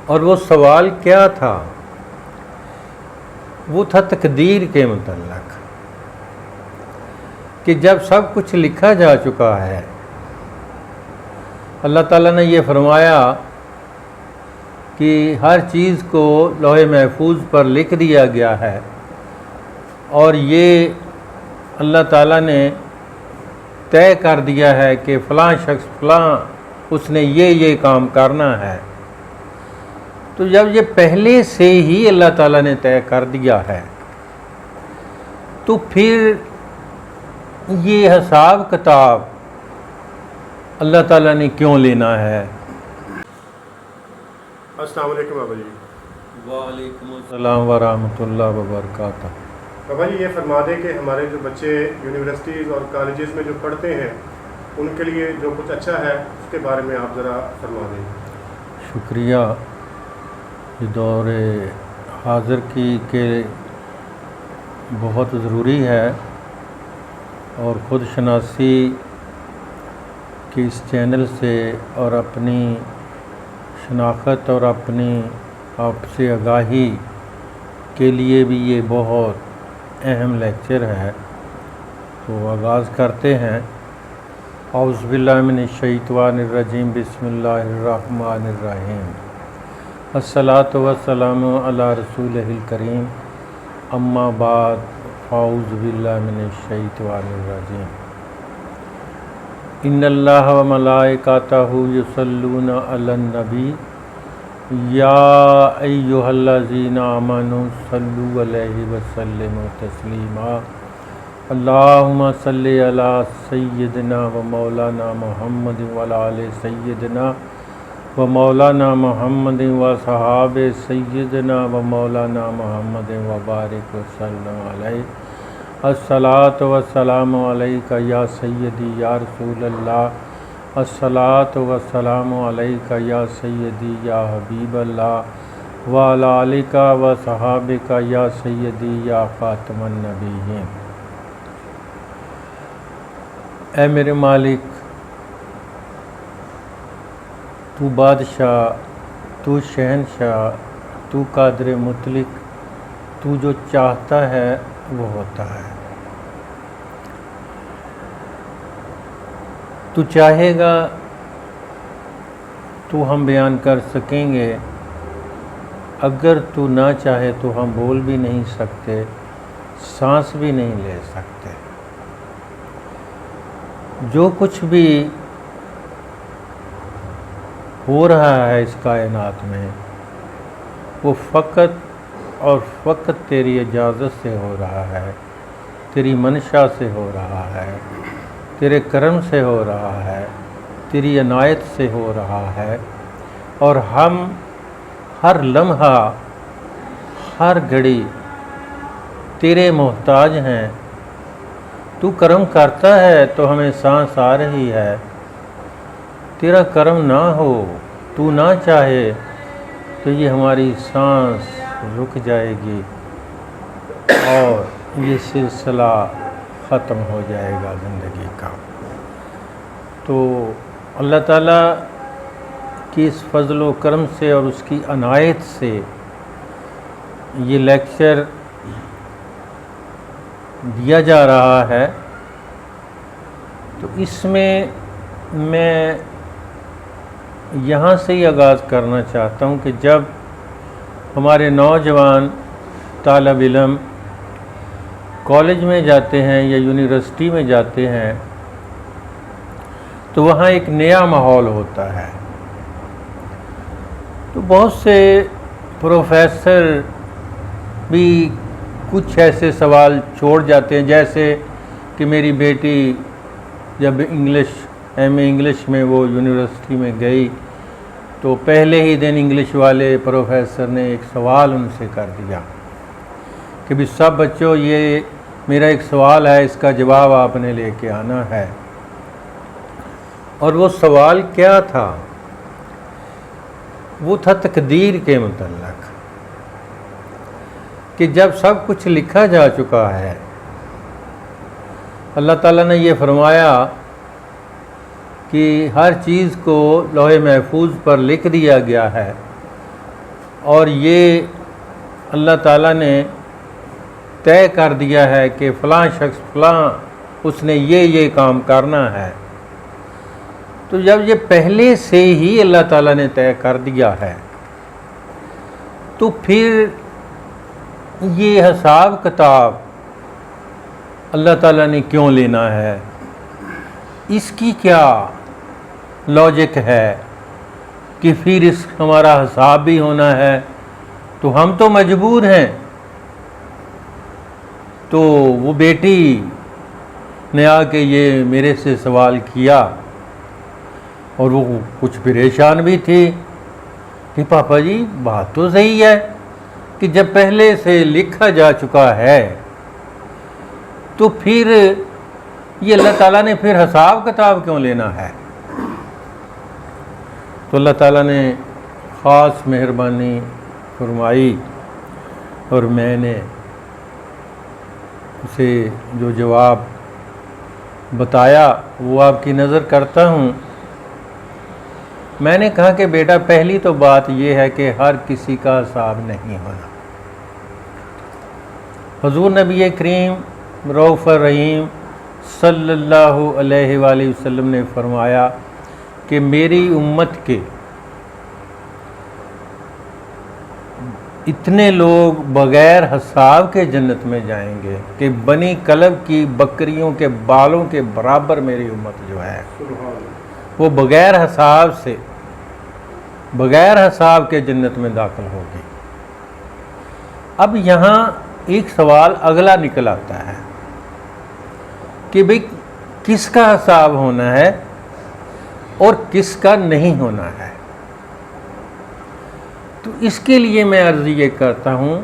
اور وہ سوال کیا تھا؟ وہ تھا تقدیر کے متعلق، کہ جب سب کچھ لکھا جا چکا ہے، اللہ تعالیٰ نے یہ فرمایا کہ ہر چیز کو لوح محفوظ پر لکھ دیا گیا ہے، اور یہ اللہ تعالیٰ نے طے کر دیا ہے کہ فلاں شخص فلاں اس نے یہ کام کرنا ہے۔ تو جب یہ پہلے سے ہی اللہ تعالیٰ نے طے کر دیا ہے، تو پھر یہ حساب کتاب اللہ تعالیٰ نے کیوں لینا ہے؟ السلام علیکم بابا جی۔ وعلیکم السلام ورحمۃ اللہ وبرکاتہ۔ بابا جی، یہ فرما دیں کہ ہمارے جو بچے یونیورسٹیز اور کالجز میں جو پڑھتے ہیں، ان کے لیے جو کچھ اچھا ہے اس کے بارے میں آپ ذرا فرما دیں۔ شکریہ۔ یہ دور حاضر کی کہ بہت ضروری ہے، اور خود شناسی کے اس چینل سے اور اپنی شناخت اور اپنی آپ سے آگاہی کے لیے بھی یہ بہت اہم لیکچر ہے۔ تو آغاز کرتے ہیں۔ اعوذ باللہ من الشیطان الرجیم، بسم اللہ الرحمن الرحیم، الصلاۃ والسلام علی رسولہ الکریم، اما بعد، اعوذ باللہ من الشیطان الرجیم۔ ان اللہ و ملائکتہ یصلون علی النبی یا ایہا الذین آمنوا صلوا علیہ وسلموا تسلیما، اللہم صلی علی سیدنا و مولانا محمد وعلی آل سیدنا و مولانا محمد و صحاب سیدنا و مولانا محمد و بارک وسلم علیہ، الصلاۃ والسلام علیکہ یا سیدی یا رسول اللہ، الصلاۃ والسلام علیکہ یا سیدی یا حبیب اللہ، وعلی آلک و صحابک یا سیدی یا خاتم النبیین۔ اے میرے مالک، تو بادشاہ، تو شہنشاہ، تو قادر مطلق، تو جو چاہتا ہے وہ ہوتا ہے۔ تو چاہے گا تو ہم بیان کر سکیں گے، اگر تو نہ چاہے تو ہم بول بھی نہیں سکتے، سانس بھی نہیں لے سکتے۔ جو کچھ بھی ہو رہا ہے اس کائنات میں، وہ فقط اور فقط تیری اجازت سے ہو رہا ہے، تیری منشا سے ہو رہا ہے، تیرے کرم سے ہو رہا ہے، تیری عنایت سے ہو رہا ہے، اور ہم ہر لمحہ ہر گھڑی تیرے محتاج ہیں۔ تو کرم کرتا ہے تو ہمیں سانس آ رہی ہے، تیرا کرم نہ ہو، تو نہ چاہے تو یہ ہماری سانس رک جائے گی اور یہ سلسلہ ختم ہو جائے گا زندگی کا۔ تو اللہ تعالیٰ کی اس فضل و کرم سے اور اس کی عنایت سے یہ لیکچر دیا جا رہا ہے۔ تو اس میں میں یہاں سے ہی آغاز کرنا چاہتا ہوں کہ جب ہمارے نوجوان طالب علم کالج میں جاتے ہیں یا یونیورسٹی میں جاتے ہیں، تو وہاں ایک نیا ماحول ہوتا ہے۔ تو بہت سے پروفیسر بھی کچھ ایسے سوال چھوڑ جاتے ہیں، جیسے کہ میری بیٹی جب ایم اے انگلش میں وہ یونیورسٹی میں گئی تو پہلے ہی دن انگلش والے پروفیسر نے ایک سوال ان سے کر دیا کہ بھی سب بچوں، یہ میرا ایک سوال ہے، اس کا جواب آپ نے لے کے آنا ہے۔ اور وہ سوال کیا تھا؟ وہ تھا تقدیر کے متعلق، کہ جب سب کچھ لکھا جا چکا ہے، اللہ تعالیٰ نے یہ فرمایا کہ ہر چیز کو لوح محفوظ پر لکھ دیا گیا ہے، اور یہ اللہ تعالیٰ نے طے کر دیا ہے کہ فلاں شخص فلاں اس نے یہ کام کرنا ہے، تو جب یہ پہلے سے ہی اللہ تعالیٰ نے طے کر دیا ہے تو پھر یہ حساب کتاب اللہ تعالیٰ نے کیوں لینا ہے؟ اس کی کیا لاجک ہے کہ پھر اس ہمارا حساب بھی ہونا ہے؟ تو ہم تو مجبور ہیں۔ تو وہ بیٹی نے آ کے یہ میرے سے سوال کیا اور وہ کچھ پریشان بھی تھی کہ پاپا جی بات تو صحیح ہے کہ جب پہلے سے لکھا جا چکا ہے تو پھر یہ اللہ تعالیٰ نے پھر حساب کتاب کیوں لینا ہے؟ تو اللہ تعالیٰ نے خاص مہربانی فرمائی اور میں نے اسے جو جواب بتایا وہ آپ کی نظر کرتا ہوں۔ میں نے کہا کہ بیٹا پہلی تو بات یہ ہے کہ ہر کسی کا حساب نہیں ہونا۔ حضور نبی کریم رؤوف الرحیم صلی اللہ علیہ وآلہ وسلم نے فرمایا کہ میری امت کے اتنے لوگ بغیر حساب کے جنت میں جائیں گے کہ بنی کلب کی بکریوں کے بالوں کے برابر میری امت جو ہے وہ بغیر حساب کے جنت میں داخل ہوگی۔ اب یہاں ایک سوال اگلا نکل آتا ہے کہ بھئی کس کا حساب ہونا ہے اور کس کا نہیں ہونا ہے؟ تو اس کے لیے میں عرض یہ کرتا ہوں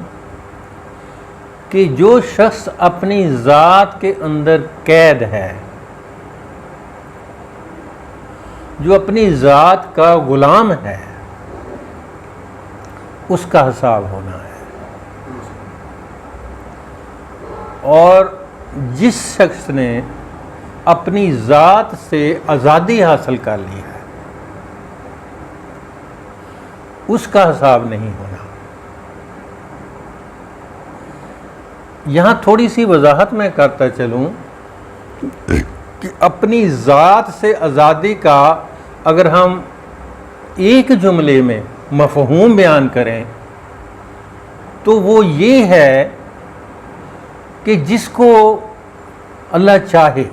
کہ جو شخص اپنی ذات کے اندر قید ہے، جو اپنی ذات کا غلام ہے، اس کا حساب ہونا ہے۔ اور جس شخص نے اپنی ذات سے آزادی حاصل کر لی ہے اس کا حساب نہیں ہونا۔ یہاں تھوڑی سی وضاحت میں کرتا چلوں کہ اپنی ذات سے آزادی کا اگر ہم ایک جملے میں مفہوم بیان کریں تو وہ یہ ہے کہ جس کو اللہ چاہے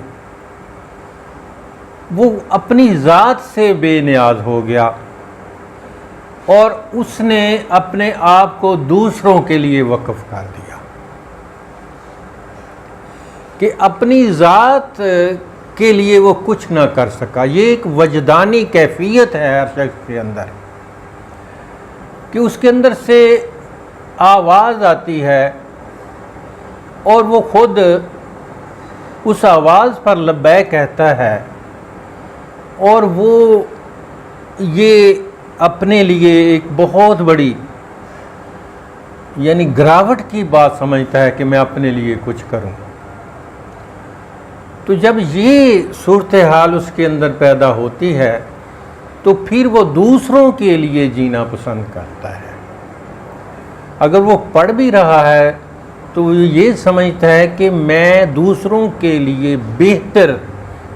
وہ اپنی ذات سے بے نیاز ہو گیا اور اس نے اپنے آپ کو دوسروں کے لیے وقف کر دیا، کہ اپنی ذات کے لیے وہ کچھ نہ کر سکا۔ یہ ایک وجدانی کیفیت ہے ہر شخص کے اندر کہ اس کے اندر سے آواز آتی ہے اور وہ خود اس آواز پر لبیک کہتا ہے اور وہ یہ اپنے لیے ایک بہت بڑی یعنی گراوٹ کی بات سمجھتا ہے کہ میں اپنے لیے کچھ کروں۔ تو جب یہ صورتحال اس کے اندر پیدا ہوتی ہے تو پھر وہ دوسروں کے لیے جینا پسند کرتا ہے۔ اگر وہ پڑھ بھی رہا ہے تو وہ یہ سمجھتا ہے کہ میں دوسروں کے لیے بہتر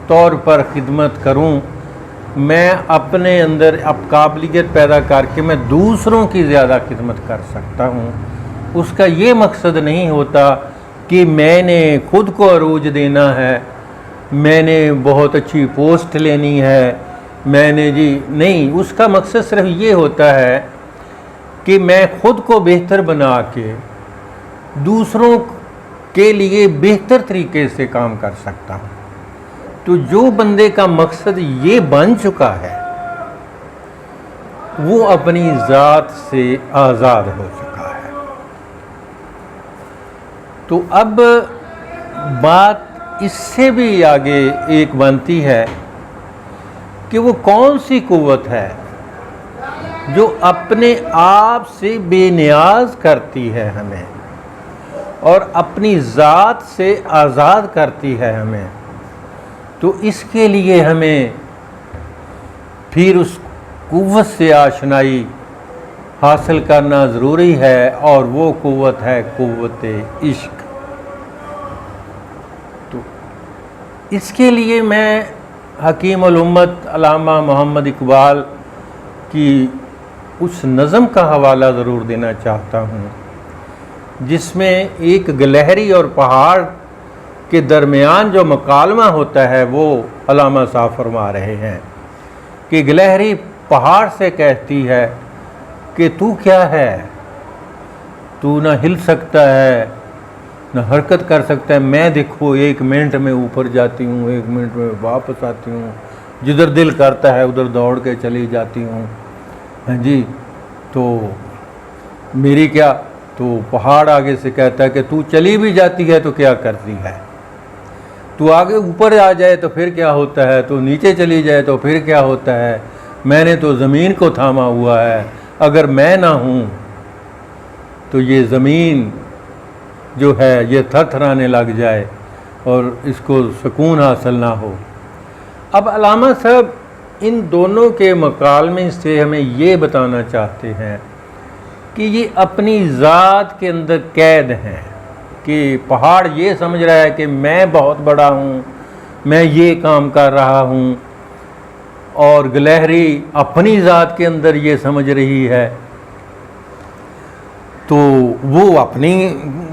طور پر خدمت کروں، میں اپنے اندر اب قابلیت پیدا کر کے میں دوسروں کی زیادہ خدمت کر سکتا ہوں۔ اس کا یہ مقصد نہیں ہوتا کہ میں نے خود کو عروج دینا ہے، میں نے بہت اچھی پوسٹ لینی ہے، میں نے نہیں، اس کا مقصد صرف یہ ہوتا ہے کہ میں خود کو بہتر بنا کے دوسروں کے لیے بہتر طریقے سے کام کر سکتا ہوں۔ تو جو بندے کا مقصد یہ بن چکا ہے وہ اپنی ذات سے آزاد ہو چکا ہے۔ تو اب بات اس سے بھی آگے ایک بنتی ہے کہ وہ کون سی قوت ہے جو اپنے آپ سے بے نیاز کرتی ہے ہمیں اور اپنی ذات سے آزاد کرتی ہے ہمیں۔ تو اس کے لیے ہمیں پھر اس قوت سے آشنائی حاصل کرنا ضروری ہے، اور وہ قوت ہے قوت عشق۔ تو اس کے لیے میں حکیم الامت علامہ محمد اقبال کی اس نظم کا حوالہ ضرور دینا چاہتا ہوں، جس میں ایک گلہری اور پہاڑ کے درمیان جو مکالمہ ہوتا ہے وہ علامہ صاحب فرما رہے ہیں کہ گلہری پہاڑ سے کہتی ہے کہ تو کیا ہے، تو نہ ہل سکتا ہے نہ حرکت کر سکتا ہے، میں دیکھو 1 منٹ میں اوپر جاتی ہوں، 1 منٹ میں واپس آتی ہوں، جدھر دل کرتا ہے ادھر دوڑ کے چلی جاتی ہوں، ہاں جی، تو میری کیا؟ تو پہاڑ آگے سے کہتا ہے کہ تو چلی بھی جاتی ہے تو کیا کرتی ہے، تو آگے اوپر آ جائے تو پھر کیا ہوتا ہے، تو نیچے چلی جائے تو پھر کیا ہوتا ہے، میں نے تو زمین کو تھاما ہوا ہے، اگر میں نہ ہوں تو یہ زمین جو ہے یہ تھر تھرانے لگ جائے اور اس کو سکون حاصل نہ ہو۔ اب علامہ صاحب ان دونوں کے مکالمے سے ہمیں یہ بتانا چاہتے ہیں کہ یہ اپنی ذات کے اندر قید ہیں، کہ پہاڑ یہ سمجھ رہا ہے کہ میں بہت بڑا ہوں، میں یہ کام کر رہا ہوں، اور گلہری اپنی ذات کے اندر یہ سمجھ رہی ہے، تو وہ اپنی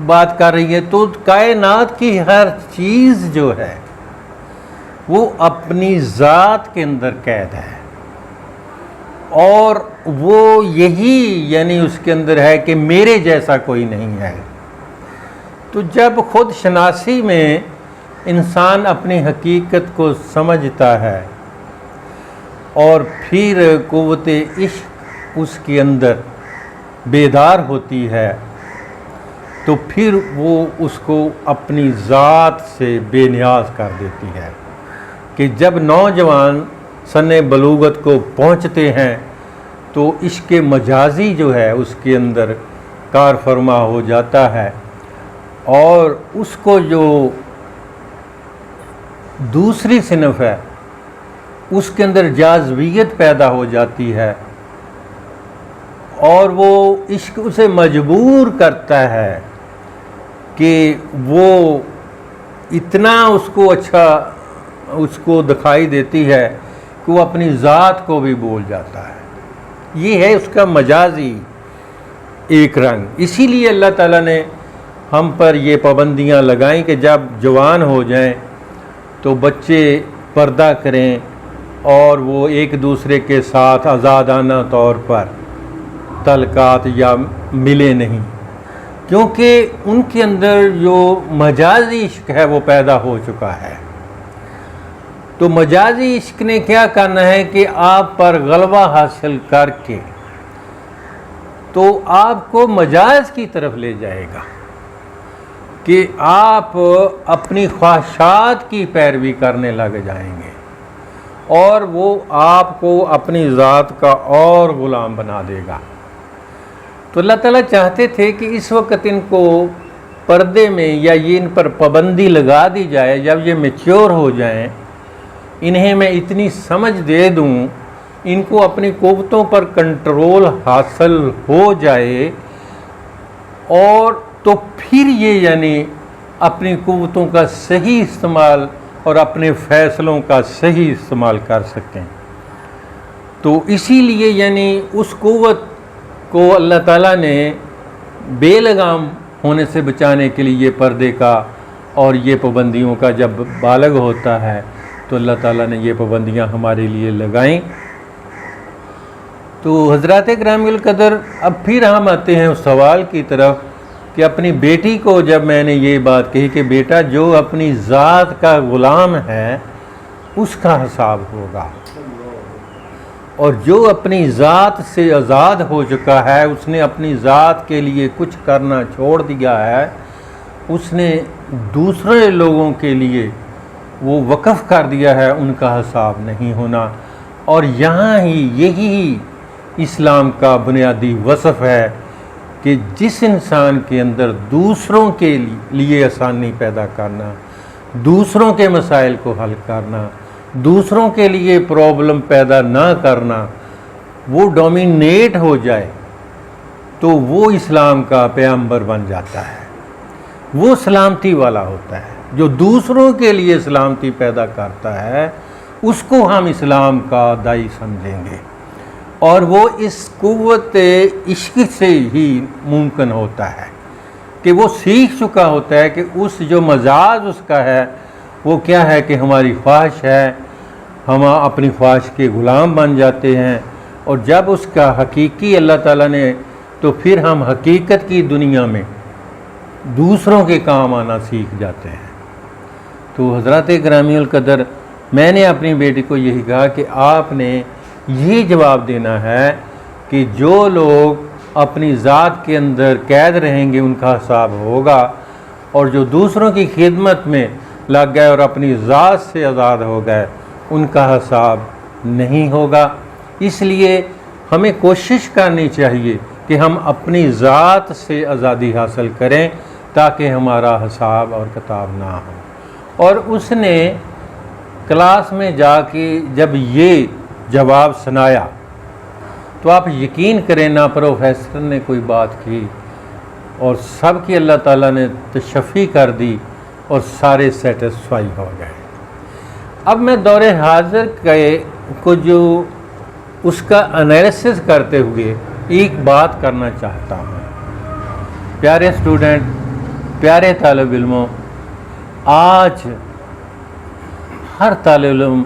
بات کر رہی ہے۔ تو کائنات کی ہر چیز جو ہے وہ اپنی ذات کے اندر قید ہے، اور وہ یہی یعنی اس کے اندر ہے کہ میرے جیسا کوئی نہیں ہے۔ تو جب خود شناسی میں انسان اپنی حقیقت کو سمجھتا ہے اور پھر قوت عشق اس کے اندر بیدار ہوتی ہے، تو پھر وہ اس کو اپنی ذات سے بے نیاز کر دیتی ہے، کہ جب نوجوان سن بلوغت کو پہنچتے ہیں تو عشق مجازی جو ہے اس کے اندر کار فرما ہو جاتا ہے، اور اس کو جو دوسری صنف ہے اس کے اندر جاذبیت پیدا ہو جاتی ہے، اور وہ عشق اسے مجبور کرتا ہے کہ وہ اتنا اس کو اچھا اس کو دکھائی دیتی ہے کہ وہ اپنی ذات کو بھی بھول جاتا ہے۔ یہ ہے اس کا مجازی ایک رنگ۔ اسی لیے اللہ تعالیٰ نے ہم پر یہ پابندیاں لگائیں کہ جب جوان ہو جائیں تو بچے پردہ کریں اور وہ ایک دوسرے کے ساتھ آزادانہ طور پر تعلقات یا ملے نہیں، کیونکہ ان کے اندر جو مجازی عشق ہے وہ پیدا ہو چکا ہے۔ تو مجازی عشق نے کیا کرنا ہے کہ آپ پر غلبہ حاصل کر کے تو آپ کو مجاز کی طرف لے جائے گا، کہ آپ اپنی خواہشات کی پیروی کرنے لگ جائیں گے، اور وہ آپ کو اپنی ذات کا اور غلام بنا دے گا۔ تو اللہ تعالیٰ چاہتے تھے کہ اس وقت ان کو پردے میں یا یہ ان پر پابندی لگا دی جائے، جب یہ میچور ہو جائیں، انہیں میں اتنی سمجھ دے دوں، ان کو اپنی قوتوں پر کنٹرول حاصل ہو جائے، اور تو پھر یہ یعنی اپنی قوتوں کا صحیح استعمال اور اپنے فیصلوں کا صحیح استعمال کر سکیں۔ تو اسی لیے یعنی اس قوت کو اللہ تعالیٰ نے بے لگام ہونے سے بچانے کے لیے یہ پردے کا اور یہ پابندیوں کا جب بالغ ہوتا ہے تو اللہ تعالیٰ نے یہ پابندیاں ہمارے لیے لگائیں۔ تو حضرات گرامی القدر، اب پھر ہم آتے ہیں اس سوال کی طرف کہ اپنی بیٹی کو جب میں نے یہ بات کہی کہ بیٹا جو اپنی ذات کا غلام ہے اس کا حساب ہوگا، اور جو اپنی ذات سے آزاد ہو چکا ہے، اس نے اپنی ذات کے لیے کچھ کرنا چھوڑ دیا ہے، اس نے دوسرے لوگوں کے لیے وہ وقف کر دیا ہے، ان کا حساب نہیں ہونا۔ اور یہاں ہی یہی اسلام کا بنیادی وصف ہے کہ جس انسان کے اندر دوسروں کے لیے آسانی پیدا کرنا، دوسروں کے مسائل کو حل کرنا، دوسروں کے لیے پرابلم پیدا نہ کرنا، وہ ڈومینیٹ ہو جائے تو وہ اسلام کا پیغمبر بن جاتا ہے، وہ سلامتی والا ہوتا ہے۔ جو دوسروں کے لیے سلامتی پیدا کرتا ہے اس کو ہم اسلام کا داعی سمجھیں گے، اور وہ اس قوت عشق سے ہی ممکن ہوتا ہے کہ وہ سیکھ چکا ہوتا ہے کہ اس جو مزاج اس کا ہے وہ کیا ہے کہ ہماری خواہش ہے، ہم اپنی خواہش کے غلام بن جاتے ہیں، اور جب اس کا حقیقی اللہ تعالیٰ نے تو پھر ہم حقیقت کی دنیا میں دوسروں کے کام آنا سیکھ جاتے ہیں۔ تو حضرات گرامی القدر، میں نے اپنی بیٹی کو یہی کہا کہ آپ نے یہ جواب دینا ہے کہ جو لوگ اپنی ذات کے اندر قید رہیں گے ان کا حساب ہوگا، اور جو دوسروں کی خدمت میں لگ گئے اور اپنی ذات سے آزاد ہو گئے ان کا حساب نہیں ہوگا۔ اس لیے ہمیں کوشش کرنی چاہیے کہ ہم اپنی ذات سے آزادی حاصل کریں تاکہ ہمارا حساب اور کتاب نہ ہو۔ اور اس نے کلاس میں جا کے جب یہ جواب سنایا تو آپ یقین کریں نہ پروفیسر نے کوئی بات کی اور سب کی اللہ تعالیٰ نے تشفی کر دی اور سارے سیٹسفائی ہو گئے۔ اب میں دور حاضر کو جو اس کا انالیسس کرتے ہوئے ایک بات کرنا چاہتا ہوں۔ پیارے اسٹوڈنٹ، پیارے طالب علموں، آج ہر طالب علم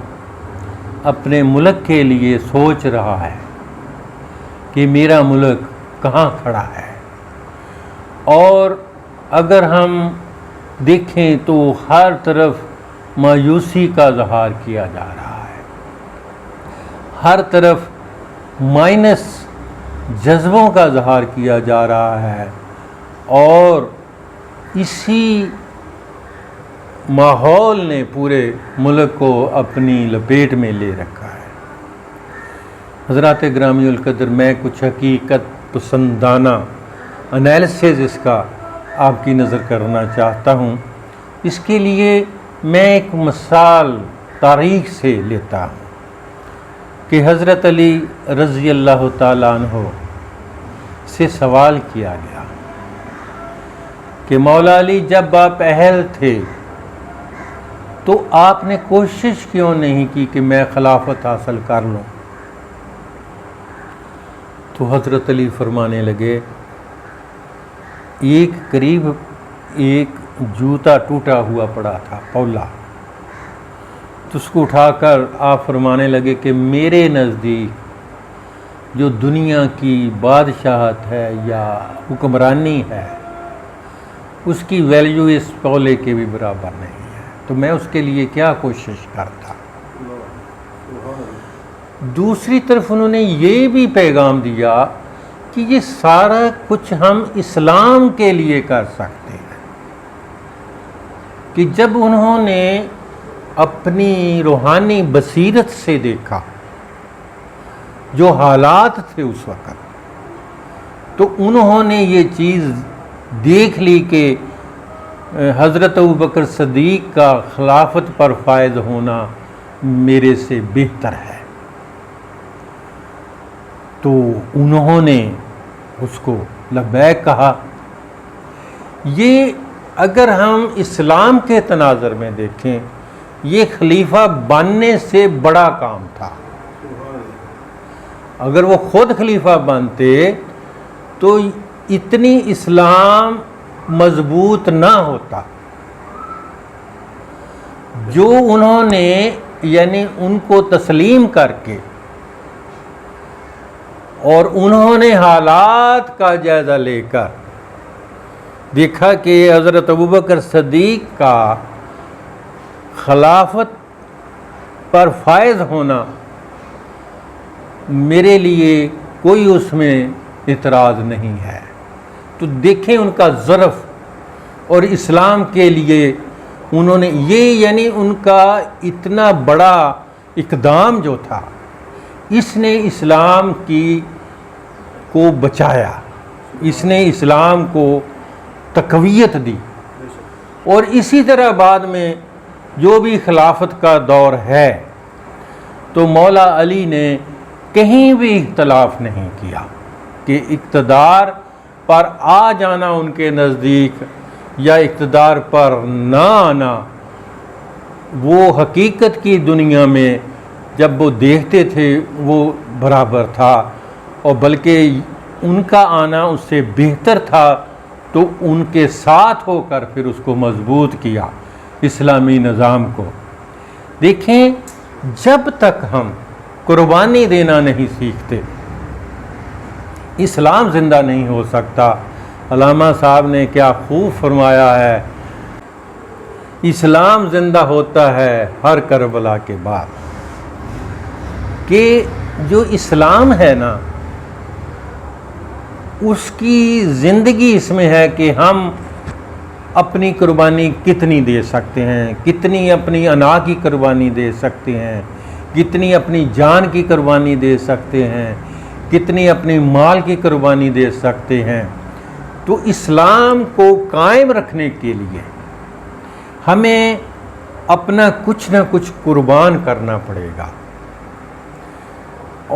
اپنے ملک کے لیے سوچ رہا ہے کہ میرا ملک کہاں کھڑا ہے، اور اگر ہم دیکھیں تو ہر طرف مایوسی کا اظہار کیا جا رہا ہے، ہر طرف مائنس جذبوں کا اظہار کیا جا رہا ہے، اور اسی ماحول نے پورے ملک کو اپنی لپیٹ میں لے رکھا ہے۔ حضرات گرامی القدر، میں کچھ حقیقت پسندانہ انالیسز اس کا آپ کی نظر کرنا چاہتا ہوں۔ اس کے لیے میں ایک مثال تاریخ سے لیتا ہوں کہ حضرت علی رضی اللہ تعالیٰ عنہ سے سوال کیا گیا کہ مولا علی، جب آپ اہل تھے تو آپ نے کوشش کیوں نہیں کی کہ میں خلافت حاصل کر لوں؟ تو حضرت علی فرمانے لگے، قریب ایک جوتا ٹوٹا ہوا پڑا تھا، پولا، تو اس کو اٹھا کر آپ فرمانے لگے کہ میرے نزدیک جو دنیا کی بادشاہت ہے یا حکمرانی ہے اس کی ویلیو اس پولے کے بھی برابر نہیں ہے، تو میں اس کے لیے کیا کوشش کرتا۔ دوسری طرف انہوں نے یہ بھی پیغام دیا کہ یہ سارا کچھ ہم اسلام کے لیے کر سکتے ہیں، کہ جب انہوں نے اپنی روحانی بصیرت سے دیکھا جو حالات تھے اس وقت، تو انہوں نے یہ چیز دیکھ لی کہ حضرت ابوبکر صدیق کا خلافت پر فائز ہونا میرے سے بہتر ہے، تو انہوں نے اس کو لبیک کہا۔ یہ اگر ہم اسلام کے تناظر میں دیکھیں، یہ خلیفہ بننے سے بڑا کام تھا۔ اگر وہ خود خلیفہ بنتے تو اتنی اسلام مضبوط نہ ہوتا۔ جو انہوں نے یعنی ان کو تسلیم کر کے اور انہوں نے حالات کا جائزہ لے کر دیکھا کہ حضرت ابوبکر صدیق کا خلافت پر فائز ہونا میرے لیے کوئی اس میں اعتراض نہیں ہے، تو دیکھیں ان کا ظرف، اور اسلام کے لیے انہوں نے یہ یعنی ان کا اتنا بڑا اقدام جو تھا، اس نے اسلام کو بچایا، اس نے اسلام کو تقویت دی۔ اور اسی طرح بعد میں جو بھی خلافت کا دور ہے تو مولا علی نے کہیں بھی اختلاف نہیں کیا کہ اقتدار پر آ جانا ان کے نزدیک یا اقتدار پر نہ آنا، وہ حقیقت کی دنیا میں جب وہ دیکھتے تھے وہ برابر تھا، اور بلکہ ان کا آنا اس سے بہتر تھا، تو ان کے ساتھ ہو کر پھر اس کو مضبوط کیا، اسلامی نظام کو۔ دیکھیں، جب تک ہم قربانی دینا نہیں سیکھتے اسلام زندہ نہیں ہو سکتا۔ علامہ صاحب نے کیا خوب فرمایا ہے، اسلام زندہ ہوتا ہے ہر کربلا کے بعد، کہ جو اسلام ہے نا اس کی زندگی اس میں ہے کہ ہم اپنی قربانی کتنی دے سکتے ہیں، کتنی اپنی انا کی قربانی دے سکتے ہیں، کتنی اپنی جان کی قربانی دے سکتے ہیں، کتنی اپنی مال کی قربانی دے سکتے ہیں۔ تو اسلام کو قائم رکھنے کے لیے ہمیں اپنا کچھ نہ کچھ قربان کرنا پڑے گا،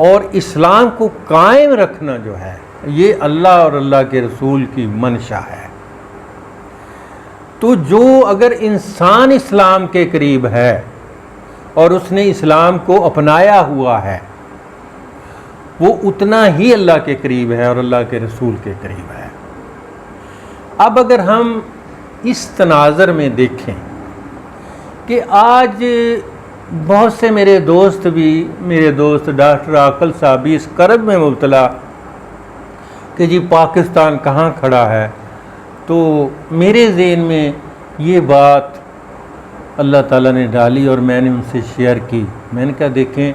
اور اسلام کو قائم رکھنا جو ہے یہ اللہ اور اللہ کے رسول کی منشا ہے۔ تو جو اگر انسان اسلام کے قریب ہے اور اس نے اسلام کو اپنایا ہوا ہے، وہ اتنا ہی اللہ کے قریب ہے اور اللہ کے رسول کے قریب ہے۔ اب اگر ہم اس تناظر میں دیکھیں کہ آج بہت سے میرے دوست ڈاکٹر عاقل صاحب بھی اس کرب میں مبتلا کہ جی پاکستان کہاں کھڑا ہے، تو میرے ذہن میں یہ بات اللہ تعالیٰ نے ڈالی اور میں نے ان سے شیئر کی۔ میں نے کہا دیکھیں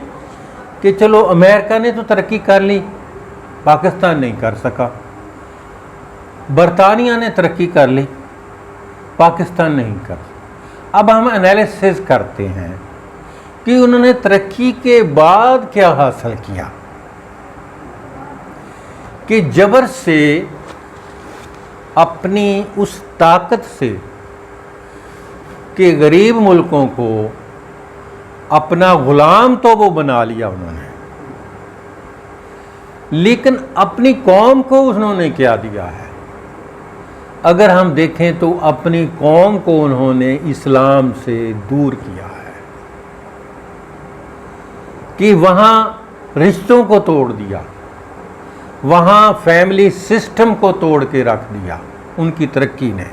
کہ چلو امریکہ نے تو ترقی کر لی، پاکستان نہیں کر سکا، برطانیہ نے ترقی کر لی، پاکستان نہیں کر سکا۔ اب ہم انالیسس کرتے ہیں کہ انہوں نے ترقی کے بعد کیا حاصل کیا، کہ جبر سے اپنی اس طاقت سے کہ غریب ملکوں کو اپنا غلام تو وہ بنا لیا انہوں نے، لیکن اپنی قوم کو انہوں نے کیا دیا ہے؟ اگر ہم دیکھیں تو اپنی قوم کو انہوں نے اسلام سے دور کیا ہے، کہ وہاں رشتوں کو توڑ دیا، وہاں فیملی سسٹم کو توڑ کے رکھ دیا ان کی ترقی نے،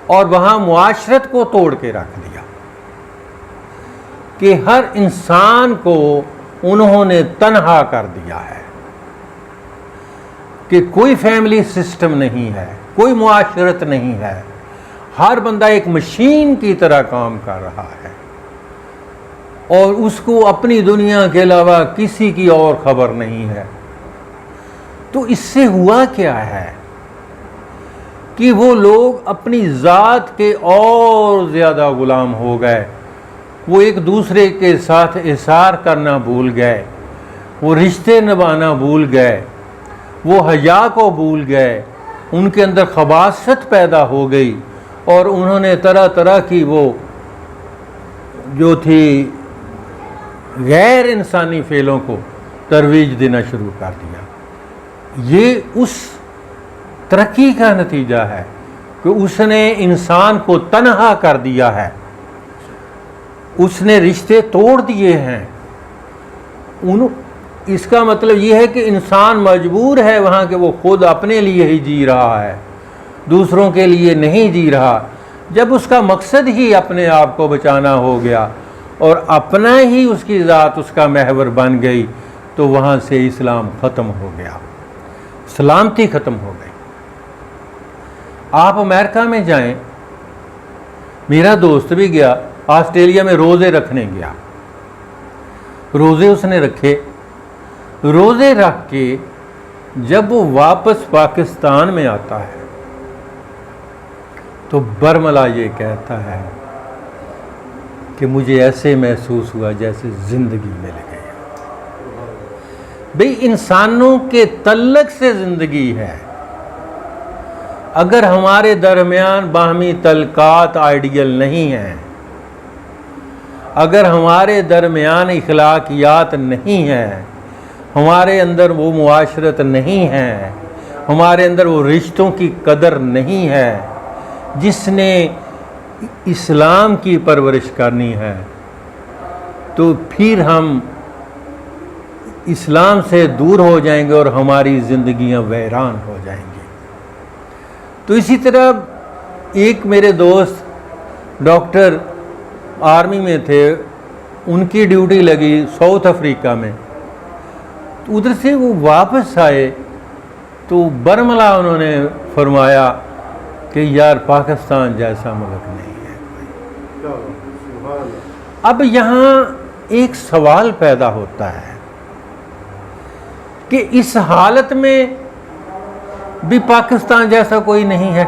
اور وہاں معاشرت کو توڑ کے رکھ دیا، کہ ہر انسان کو انہوں نے تنہا کر دیا ہے، کہ کوئی فیملی سسٹم نہیں ہے، کوئی معاشرت نہیں ہے، ہر بندہ ایک مشین کی طرح کام کر رہا ہے، اور اس کو اپنی دنیا کے علاوہ کسی کی اور خبر نہیں ہے۔ تو اس سے ہوا کیا ہے کہ وہ لوگ اپنی ذات کے اور زیادہ غلام ہو گئے، وہ ایک دوسرے کے ساتھ احسار کرنا بھول گئے، وہ رشتے نبھانا بھول گئے، وہ حیا کو بھول گئے، ان کے اندر خباثت پیدا ہو گئی، اور انہوں نے طرح طرح کی وہ جو تھی غیر انسانی فعلوں کو ترویج دینا شروع کر دیا۔ یہ اس ترقی کا نتیجہ ہے کہ اس نے انسان کو تنہا کر دیا ہے، اس نے رشتے توڑ دیے ہیں۔ اس کا مطلب یہ ہے کہ انسان مجبور ہے وہاں کہ وہ خود اپنے لیے ہی جی رہا ہے، دوسروں کے لیے نہیں جی رہا۔ جب اس کا مقصد ہی اپنے آپ کو بچانا ہو گیا اور اپنا ہی اس کی ذات اس کا محور بن گئی، تو وہاں سے اسلام ختم ہو گیا، سلامتی ختم ہو گئی۔ آپ امریکہ میں جائیں، میرا دوست بھی گیا، آسٹریلیا میں روزے رکھنے گیا، روزے اس نے رکھے، روزے رکھ کے جب وہ واپس پاکستان میں آتا ہے تو برملا یہ کہتا ہے کہ مجھے ایسے محسوس ہوا جیسے زندگی مل گئی۔ بھئی انسانوں کے تعلق سے زندگی ہے۔ اگر ہمارے درمیان باہمی تعلقات آئیڈیل نہیں ہیں، اگر ہمارے درمیان اخلاقیات نہیں ہیں، ہمارے اندر وہ معاشرت نہیں ہے، ہمارے اندر وہ رشتوں کی قدر نہیں ہے، جس نے اسلام کی پرورش کرنی ہے، تو پھر ہم اسلام سے دور ہو جائیں گے اور ہماری زندگیاں ویران ہو جائیں گی۔ تو اسی طرح ایک میرے دوست ڈاکٹر آرمی میں تھے، ان کی ڈیوٹی لگی ساؤتھ افریقہ میں، تو ادھر سے وہ واپس آئے تو برملا انہوں نے فرمایا کہ یار پاکستان جیسا ملک نہیں ہے۔ اب یہاں ایک سوال پیدا ہوتا ہے کہ اس حالت میں بھی پاکستان جیسا کوئی نہیں ہے،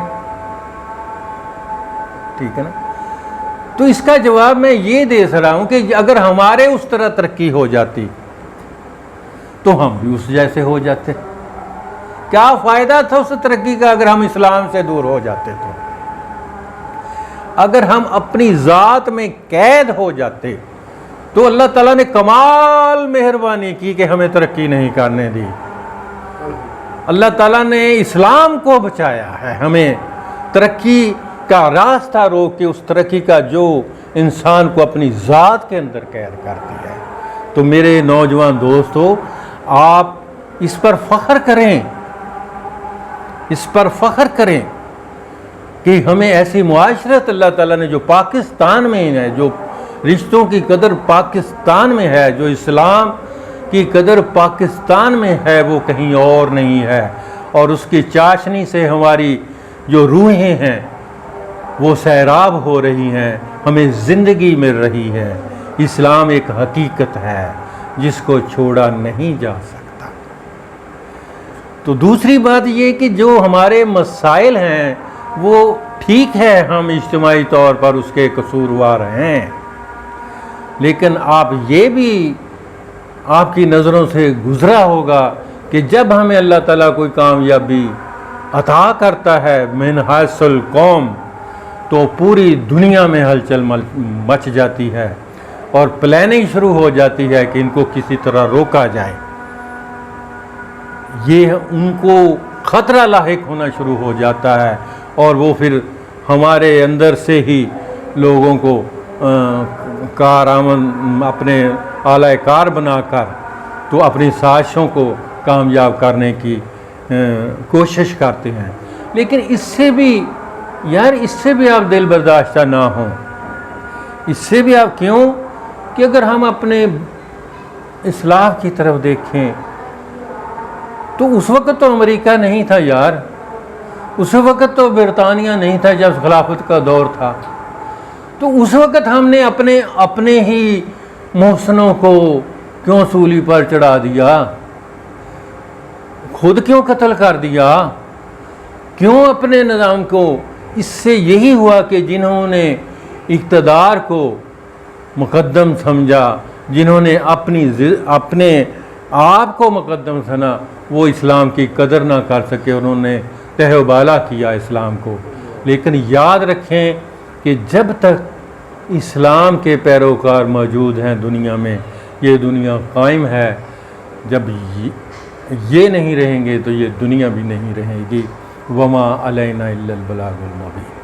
ٹھیک ہے نا؟ تو اس کا جواب میں یہ دے رہا ہوں کہ اگر ہمارے اس طرح ترقی ہو جاتی تو ہم بھی اس جیسے ہو جاتے۔ کیا فائدہ تھا اس ترقی کا اگر ہم اسلام سے دور ہو جاتے؟ تو اگر ہم اپنی ذات میں قید ہو جاتے تو اللہ تعالیٰ نے کمال مہربانی کی کہ ہمیں ترقی نہیں کرنے دی۔ اللہ تعالیٰ نے اسلام کو بچایا ہے، ہمیں ترقی کا راستہ روک کے اس ترقی کا جو انسان کو اپنی ذات کے اندر قید کرتی ہے۔ تو میرے نوجوان دوستو، آپ اس پر فخر کریں، اس پر فخر کریں کہ ہمیں ایسی معاشرت اللہ تعالیٰ نے جو پاکستان میں ہے، جو رشتوں کی قدر پاکستان میں ہے، جو اسلام کی قدر پاکستان میں ہے، وہ کہیں اور نہیں ہے، اور اس کی چاشنی سے ہماری جو روحیں ہیں وہ سیراب ہو رہی ہیں، ہمیں زندگی مل رہی ہے۔ اسلام ایک حقیقت ہے جس کو چھوڑا نہیں جا سکتا۔ تو دوسری بات یہ کہ جو ہمارے مسائل ہیں وہ ٹھیک ہے، ہم اجتماعی طور پر اس کے قصوروار ہیں، لیکن آپ یہ بھی آپ کی نظروں سے گزرا ہوگا کہ جب ہمیں اللہ تعالیٰ کوئی کامیابی عطا کرتا ہے من حیث القوم، تو پوری دنیا میں ہلچل مچ جاتی ہے اور پلاننگ شروع ہو جاتی ہے کہ ان کو کسی طرح روکا جائے۔ یہ ان کو خطرہ لاحق ہونا شروع ہو جاتا ہے، اور وہ پھر ہمارے اندر سے ہی لوگوں کو کارآمد اپنے اعلی کار بنا کر تو اپنی سازشوں کو کامیاب کرنے کی کوشش کرتے ہیں۔ لیکن اس سے بھی آپ دل برداشتہ نہ ہوں، اس سے بھی آپ کیوں کہ اگر ہم اپنے اصلاح کی طرف دیکھیں تو اس وقت تو امریکہ نہیں تھا یار، اس وقت تو برطانیہ نہیں تھا جب خلافت کا دور تھا، تو اس وقت ہم نے اپنے ہی محسنوں کو کیوں سولی پر چڑھا دیا؟ خود کیوں قتل کر دیا؟ کیوں اپنے نظام کو؟ اس سے یہی ہوا کہ جنہوں نے اقتدار کو مقدم سمجھا، جنہوں نے اپنے آپ کو مقدم سنا، وہ اسلام کی قدر نہ کر سکے، انہوں نے تہ و بالا کیا اسلام کو۔ لیکن یاد رکھیں کہ جب تک اسلام کے پیروکار موجود ہیں دنیا میں، یہ دنیا قائم ہے۔ جب یہ نہیں رہیں گے تو یہ دنیا بھی نہیں رہے گی۔ وما علینا الا البلاغ المبین۔